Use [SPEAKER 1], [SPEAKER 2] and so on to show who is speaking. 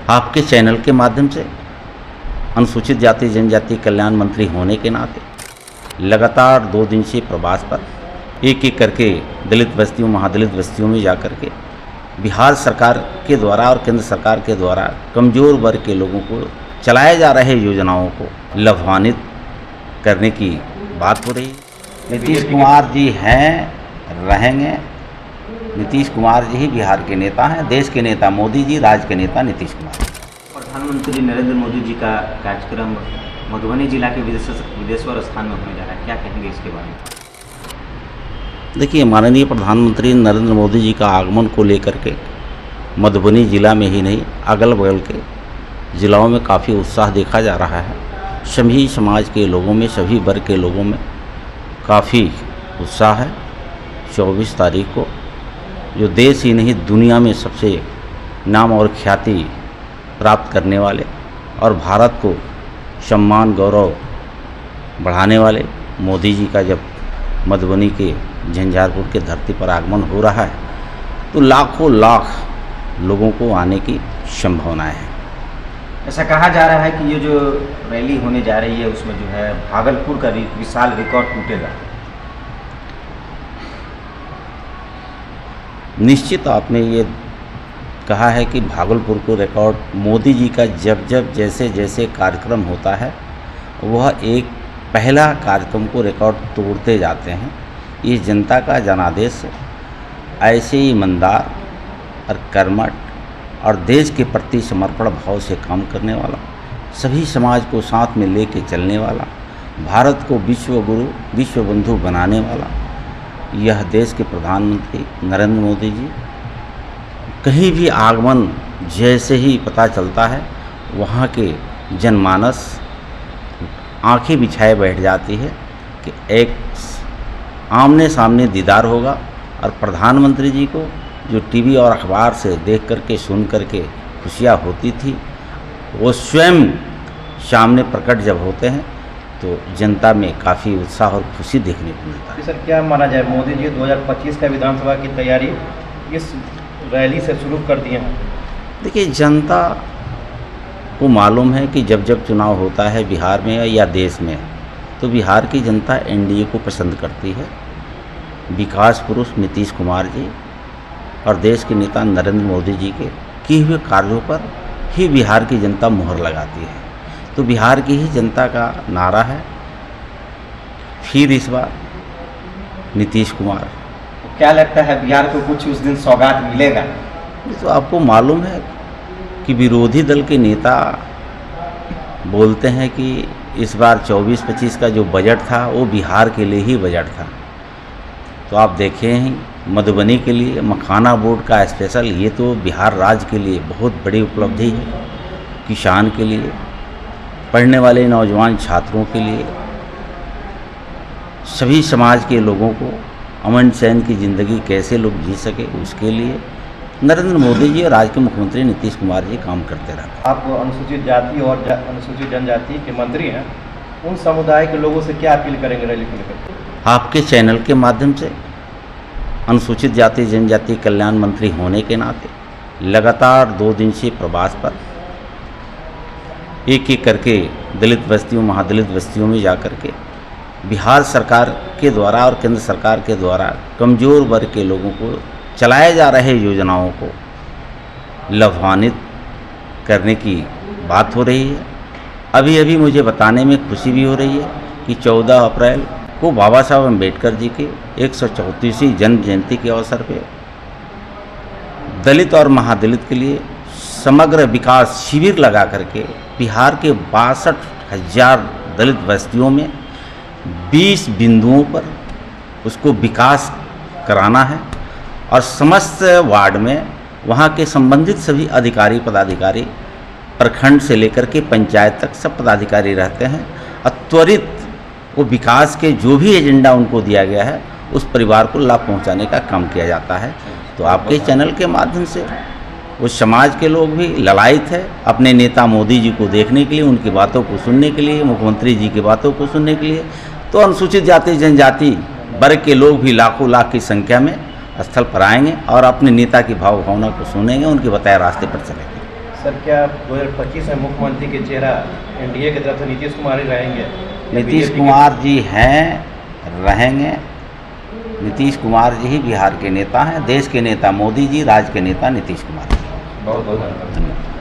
[SPEAKER 1] आपके चैनल के माध्यम से अनुसूचित जाति जनजाति कल्याण मंत्री होने के नाते लगातार 2 दिन से प्रवास पर एक एक करके दलित बस्तियों महादलित बस्तियों में जा कर के बिहार सरकार के द्वारा और केंद्र सरकार के द्वारा कमज़ोर वर्ग के लोगों को चलाए जा रहे योजनाओं को लाभान्वित करने की बात हो रही है। नीतीश कुमार जी हैं, रहेंगे। नीतीश कुमार जी ही बिहार के नेता हैं। देश के नेता मोदी जी, राज्य के नेता नीतीश कुमार।
[SPEAKER 2] प्रधानमंत्री नरेंद्र मोदी जी का कार्यक्रम मधुबनी जिला के विदेश्वर स्थान में होने जा रहा है, क्या कहेंगे इसके बारे में?
[SPEAKER 1] देखिए, माननीय प्रधानमंत्री नरेंद्र मोदी जी का आगमन को लेकर के मधुबनी जिला में ही नहीं अगल बगल के ज़िलों में काफ़ी उत्साह देखा जा रहा है। सभी समाज के लोगों में, सभी वर्ग के लोगों में काफ़ी उत्साह है। 24 तारीख को जो देश ही नहीं दुनिया में सबसे नाम और ख्याति प्राप्त करने वाले और भारत को सम्मान गौरव बढ़ाने वाले मोदी जी का जब मधुबनी के झंझारपुर के धरती पर आगमन हो रहा है तो लाखों लाख लोगों को आने की संभावनाएं हैं।
[SPEAKER 2] ऐसा कहा जा रहा है कि ये जो रैली होने जा रही है उसमें जो है भागलपुर का विशाल रिकॉर्ड टूटेगा।
[SPEAKER 1] निश्चित आपने ये कहा है कि भागलपुर को रिकॉर्ड मोदी जी का जब जैसे जैसे कार्यक्रम होता है वह एक पहला कार्यक्रम को रिकॉर्ड तोड़ते जाते हैं। ये जनता का जनादेश ऐसे ही ईमानदार और कर्मठ और देश के प्रति समर्पण भाव से काम करने वाला, सभी समाज को साथ में लेके चलने वाला, भारत को विश्व गुरु विश्व बंधु बनाने वाला यह देश के प्रधानमंत्री नरेंद्र मोदी जी कहीं भी आगमन जैसे ही पता चलता है वहाँ के जनमानस आंखें बिछाए बैठ जाती है कि एक आमने सामने दीदार होगा। और प्रधानमंत्री जी को जो टीवी और अखबार से देख करके सुन करके खुशियाँ होती थी वो स्वयं सामने प्रकट जब होते हैं तो जनता में काफ़ी उत्साह और खुशी देखने को मिलता है।
[SPEAKER 3] सर, क्या माना जाए, मोदी जी 2025 का विधानसभा की तैयारी इस रैली से शुरू कर दिए हैं?
[SPEAKER 1] देखिए, जनता को मालूम है कि जब जब चुनाव होता है बिहार में या देश में तो बिहार की जनता एनडीए को पसंद करती है। विकास पुरुष नीतीश कुमार जी और देश के नेता नरेंद्र मोदी जी के किए हुए कार्यों पर ही बिहार की जनता मुहर लगाती है। तो बिहार की ही जनता का नारा है फिर इस बार नीतीश कुमार।
[SPEAKER 2] क्या लगता है बिहार को कुछ उस दिन सौगात मिलेगा?
[SPEAKER 1] तो आपको मालूम है कि विरोधी दल के नेता बोलते हैं कि इस बार 24-25 का जो बजट था वो बिहार के लिए ही बजट था। तो आप देखें ही मधुबनी के लिए मखाना बोर्ड का स्पेशल, ये तो बिहार राज्य के लिए बहुत बड़ी उपलब्धि है। किसान के लिए, पढ़ने वाले नौजवान छात्रों के लिए, सभी समाज के लोगों को अमन चैन की ज़िंदगी कैसे लोग जी सके उसके लिए नरेंद्र मोदी जी और राज्य के मुख्यमंत्री नीतीश कुमार जी काम करते रहते।
[SPEAKER 3] आप अनुसूचित जाति और अनुसूचित जनजाति के मंत्री हैं, उन समुदाय के लोगों से क्या अपील करेंगे रैली को लेकर?
[SPEAKER 1] आपके चैनल के माध्यम से अनुसूचित जाति जनजाति कल्याण मंत्री होने के नाते लगातार 2 दिन से प्रवास पर एक एक करके दलित बस्तियों महादलित बस्तियों में जा कर के बिहार सरकार के द्वारा और केंद्र सरकार के द्वारा कमज़ोर वर्ग के लोगों को चलाए जा रहे योजनाओं को लाभान्वित करने की बात हो रही है। अभी अभी मुझे बताने में खुशी भी हो रही है कि 14 अप्रैल को बाबा साहब अम्बेडकर जी के 134वीं जन्म जयंती के अवसर पे दलित और महादलित के लिए समग्र विकास शिविर लगा करके बिहार के 62,000 दलित बस्तियों में 20 बिंदुओं पर उसको विकास कराना है और समस्त वार्ड में वहाँ के संबंधित सभी अधिकारी पदाधिकारी प्रखंड से लेकर के पंचायत तक सब पदाधिकारी रहते हैं और त्वरित वो विकास के जो भी एजेंडा उनको दिया गया है उस परिवार को लाभ पहुंचाने का काम किया जाता है। तो आपके चैनल के माध्यम से वो समाज के लोग भी ललायित है अपने नेता मोदी जी को देखने के लिए, उनकी बातों को सुनने के लिए, मुख्यमंत्री जी की बातों को सुनने के लिए। तो अनुसूचित जाति जनजाति वर्ग के लोग भी लाखों लाख की संख्या में स्थल पर आएंगे और अपने नेता की भाव भावना को सुनेंगे, उनके बताए रास्ते पर चलेंगे।
[SPEAKER 3] सर क्या 2025 में मुख्यमंत्री के चेहरा एनडीए की तरफ से नीतीश कुमार ही रहेंगे या
[SPEAKER 1] नीतीश
[SPEAKER 3] BJP
[SPEAKER 1] कुमार जी हैं, रहेंगे। नीतीश कुमार जी ही बिहार के नेता हैं, देश के नेता मोदी जी, राज्य के नेता नीतीश कुमार जी।
[SPEAKER 3] बहुत बहुत धन्यवाद।
[SPEAKER 1] धन्यवाद।